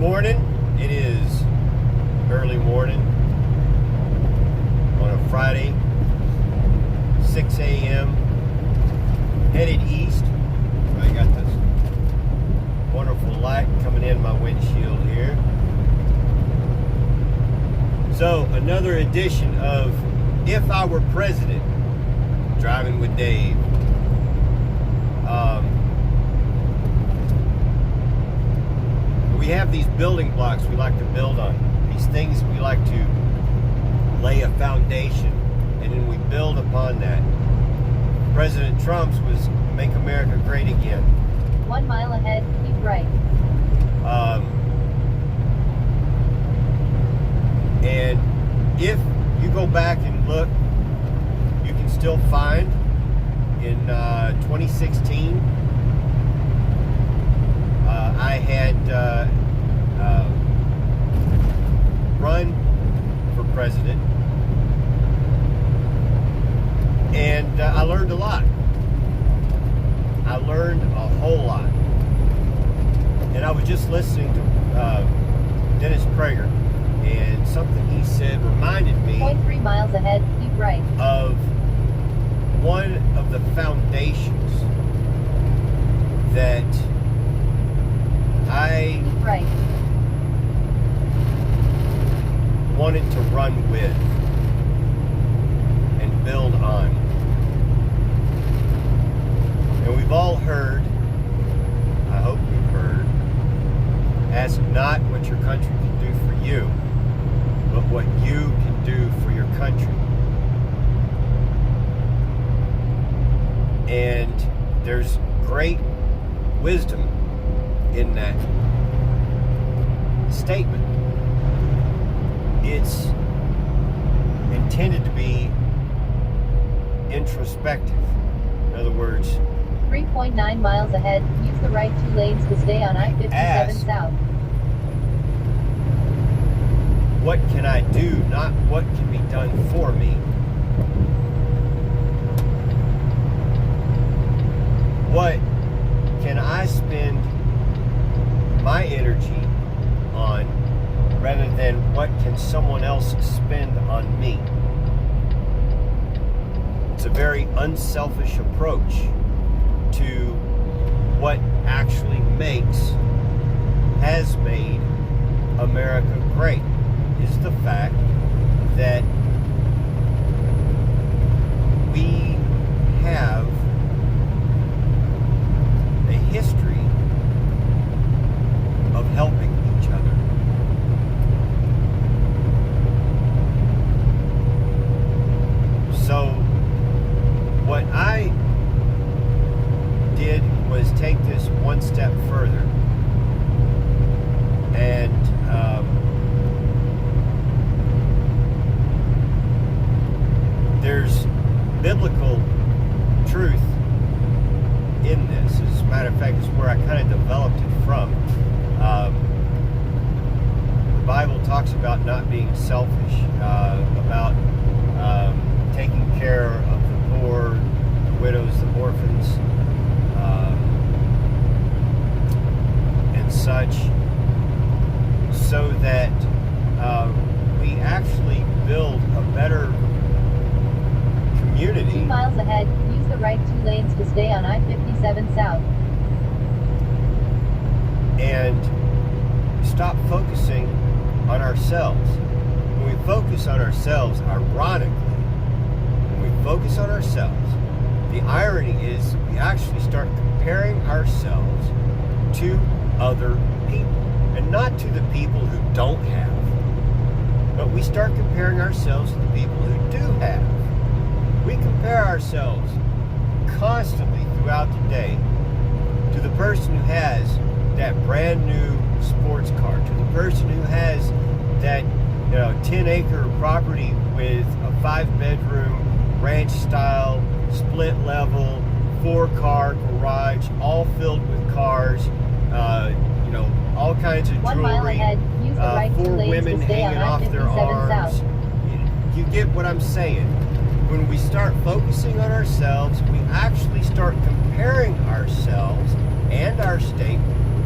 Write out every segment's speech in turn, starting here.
morning. It is early morning on a Friday, 6 a.m. Headed east. I got this wonderful light coming in my windshield here. So another edition of If I Were President, driving with Dave. We have these building blocks we like to build on. These things we like to lay a foundation, and then we build upon that. President Trump's was Make America Great Again. 1 mile ahead, keep right. And if you go back and look, you can still find in 2016, I had run for president, and I learned a lot. I learned a whole lot. And I was just listening to Dennis Prager, and something he said reminded me 0.3 miles ahead, keep right. of one of the foundations that I Keep right. wanted to run with and build on. And we've all heard, I hope we've heard, ask not what your country can do for you, but what you can do for your country. And there's great wisdom in that statement. It's intended to be introspective. In other words, 3.9 miles ahead, use the right 2 lanes to stay on I-57 Ask. South. what can I do, not what can be done for me. What can I spend my energy on rather than what can someone else spend on me? It's a very unselfish approach to what actually has made America great, is the fact that we have a history of helping each other. So what I did was take this one step further, and there's biblical truth in this. As a matter of fact, it's where I kind of developed it from. The Bible talks about not being selfish, about taking care of the poor, the widows, the orphans, and such, so that we actually build a better community. 2 miles ahead, use the right 2 lanes to stay on I-57 South. And stop focusing on ourselves. When we focus on ourselves, ironically, when we focus on ourselves, the irony is we actually start comparing ourselves to other people. And not to the people who don't have, but we start comparing ourselves to the people who do have. We compare ourselves constantly throughout the day to the person who has that brand new sports car, to the person who has that 10-acre property with a 5-bedroom ranch style, split level, 4-car garage, all filled with cars, all kinds of 1 mile jewelry, ahead, use the right 2 4 lanes women to stay on hanging off their I-57 arms. South. You get what I'm saying? When we start focusing on ourselves, we actually start comparing ourselves and our state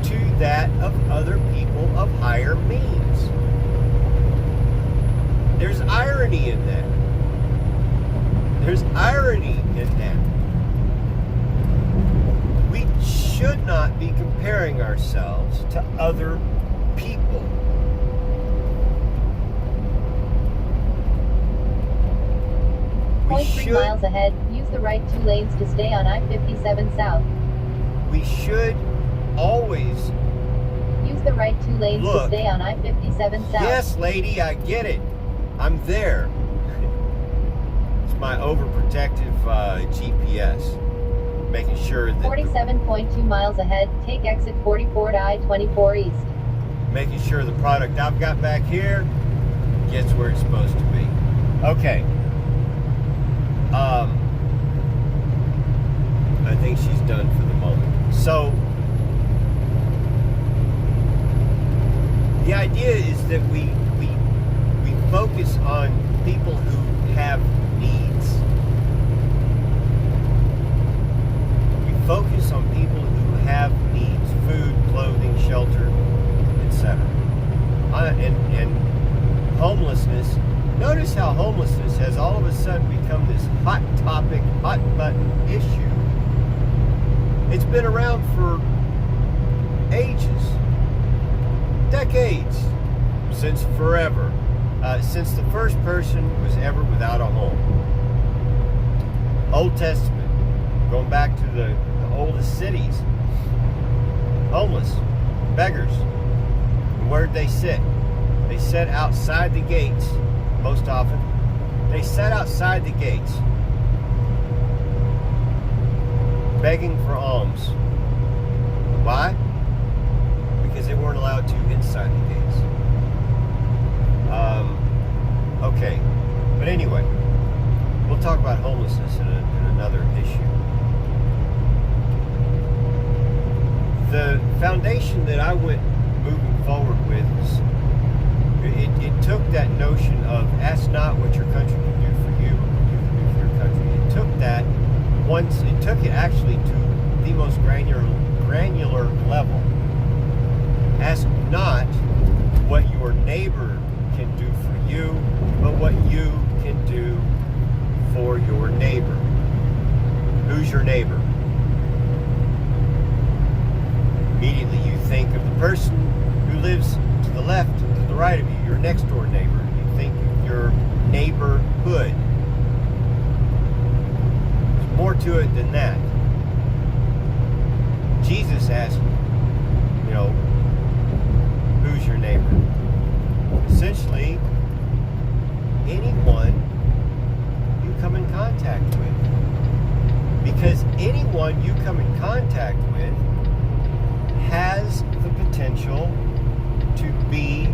to that of other people people of higher means. There's irony in that. There's irony in that. We should not be comparing ourselves to other people. We 0.3 should, miles ahead, use the right 2 lanes to stay on I-57 South. we should always, Use the right 2 lanes to Look. stay on I-57 South. yes, lady, I get it. I'm there. It's my overprotective GPS, making sure that 47.2 miles ahead, take exit 44 to I-24 East. making sure the product I've got back here gets where it's supposed to be. Okay. I think she's done for the moment. So the idea is that we focus on people who have needs. We focus on people who have needs: food, clothing, shelter, etc. And homelessness. Notice how homelessness has all of a sudden become this hot topic, hot button issue. It's been around for ages, decades, since forever, since the first person was ever without a home. Old Testament, going back to the oldest cities, homeless, beggars. And where'd they sit? They sat outside the gates, most often. They sat outside the gates, begging for alms. Why? Because they weren't allowed to inside the gates. Okay, but anyway, we'll talk about homelessness in another issue. The foundation that I went moving forward with was, it took that notion of ask not what your country can do for you, but what you can do for your country. It took that once, it took it actually to the most granular level. Ask not what your neighbor can do for you, but what you can do for your neighbor. Who's your neighbor? Immediately you think of the person who lives to the left, to the right of you, your next door neighbor. You think of your neighborhood. There's more to it than that. Jesus asked, who's your neighbor? Essentially, anyone you come in contact with. Because anyone you come in contact with has the potential to be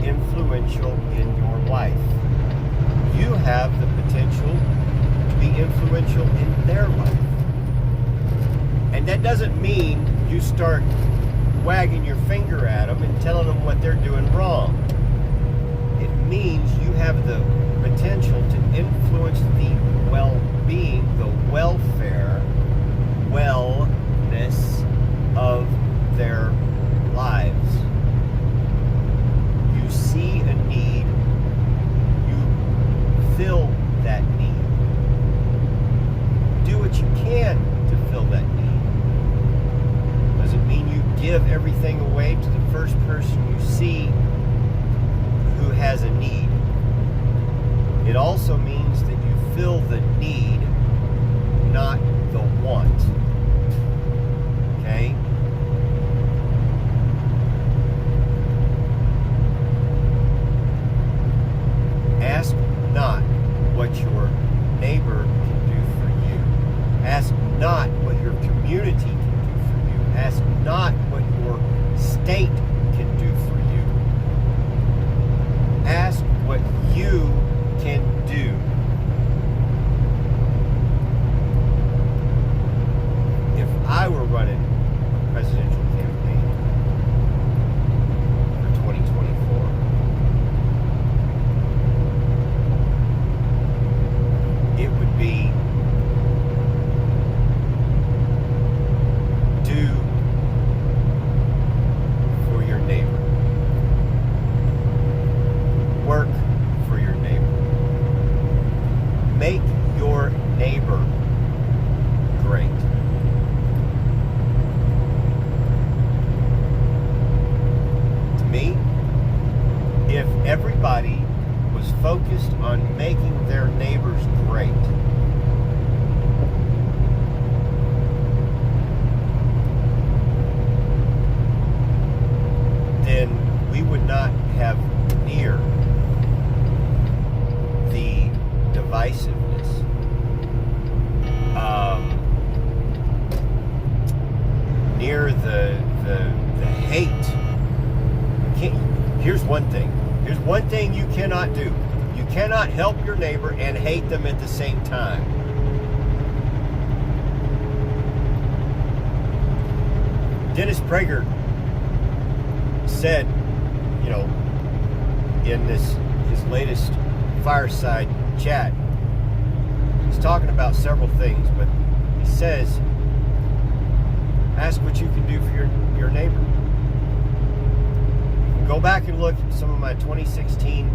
influential in your life. You have the potential to be influential in their life. And that doesn't mean you start wagging your finger at them and telling them what they're doing wrong. It means you have the potential to influence the well-being, the welfare, wellness of their lives. You see a need, you fill that need. Do what you can to fill that need. Doesn't mean you give everything away to the first person you see who has a need. It also means that you fill the need, not the want. Okay? Ask not what your neighbor can do for you. Ask not what your community can do for you. Ask not what your state can do for you. Ask what you can do. making their neighbors great, then we would not have near the divisiveness, near the hate. Here's one thing. Here's one thing you cannot do. You cannot help your neighbor and hate them at the same time. Dennis Prager said, you know, in his latest fireside chat, he's talking about several things, but he says, ask what you can do for your neighbor. Go back and look at some of my 2016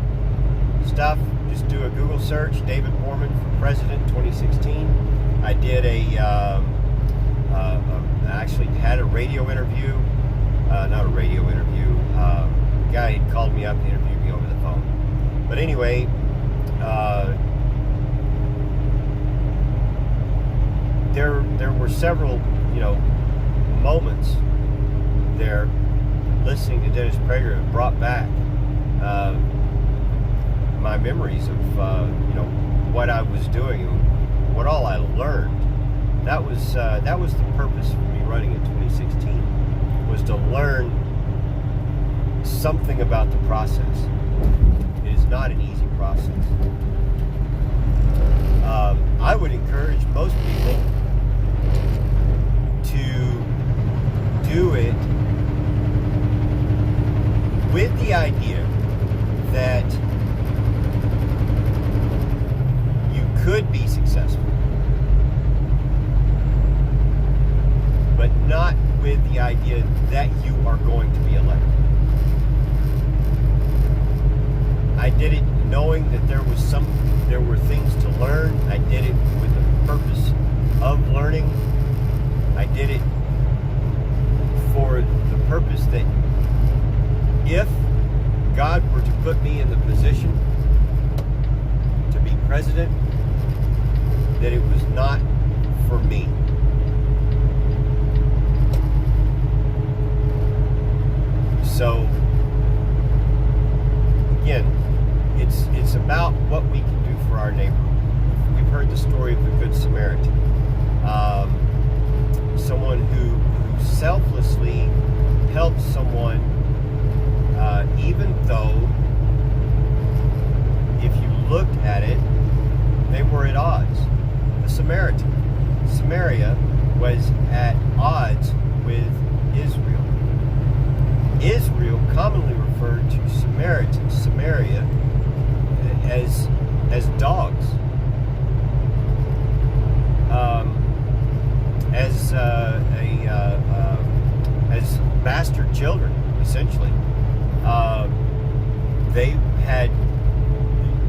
stuff. Just do a Google search, David Borman for President 2016. I did actually had a radio interview, not a radio interview. A guy had called me up and interviewed me over the phone. But anyway, there were several, moments there listening to Dennis Prager that brought back my memories of what I was doing and what all I learned. That was the purpose for me running in 2016, was to learn something about the process. It is not an easy process. I would encourage most people to do it with the idea that you could be successful, but not with the idea that you are going to be elected. I did it knowing that there were things to learn. I did it with the purpose of learning. I did it for the purpose that if God were to put me in the position to be president, that it was not for me. So, again, it's about what we can do for our neighbor. We've heard the story of the Good Samaritan. Someone who selflessly helps someone, even though, if you looked at it, they were at odds. The Samaritan. Samaria was at odds with Israel. Israel commonly referred to Samaritans, Samaria, as dogs. As bastard children, essentially. They had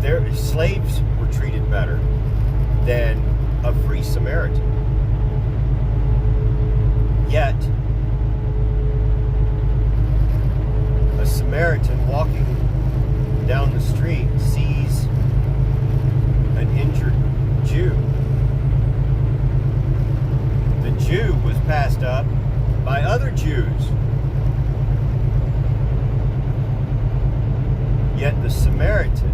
their slaves were treated better than a free Samaritan. Yet, a Samaritan walking down the street sees an injured Jew. The Jew was passed up by other Jews. Yet the Samaritan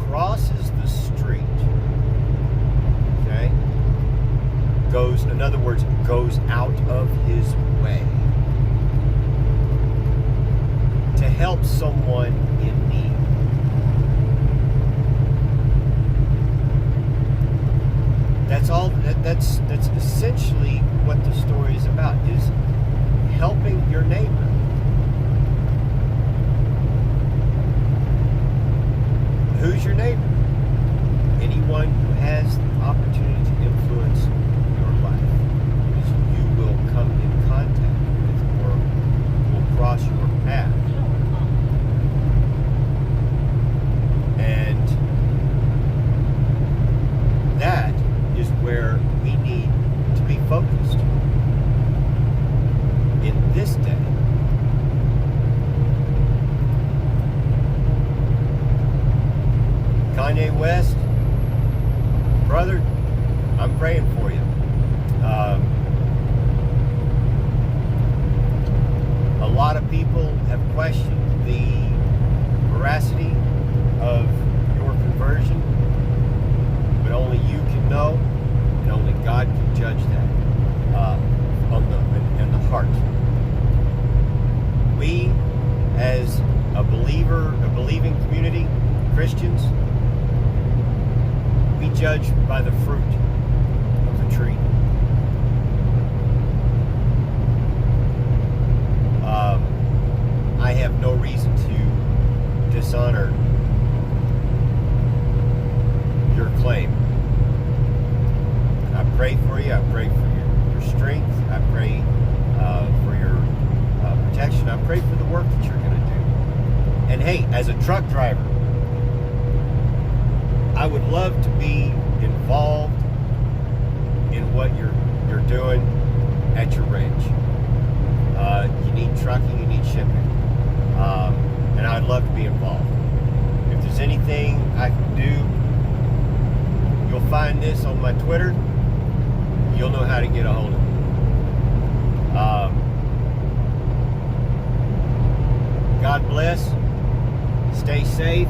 crosses the street, okay? In other words, goes out of his way to help someone in need. That's all. That's essentially what the story is about: is helping your neighbor. Who's your neighbor? Anyone who has the opportunity to influence your life, because you will come in contact with or will cross your path. And that is where we need to be focused in this day. Kanye West, brother, I'm praying for you. A lot of people have questioned the veracity of your conversion, but only you can know, and only God can judge that in the heart. We, as a believing community, Christians, we judge by the fruit of the tree. I have no reason to dishonor your claim. I pray for you. I pray for your strength. I pray for your protection. I pray for the work that you're going to do. And hey, as a truck driver, I would love to be involved in what you're doing at your ranch. You need trucking, you need shipping, and I'd love to be involved. If there's anything I can do, you'll find this on my Twitter. You'll know how to get a hold of me. God bless. Stay safe.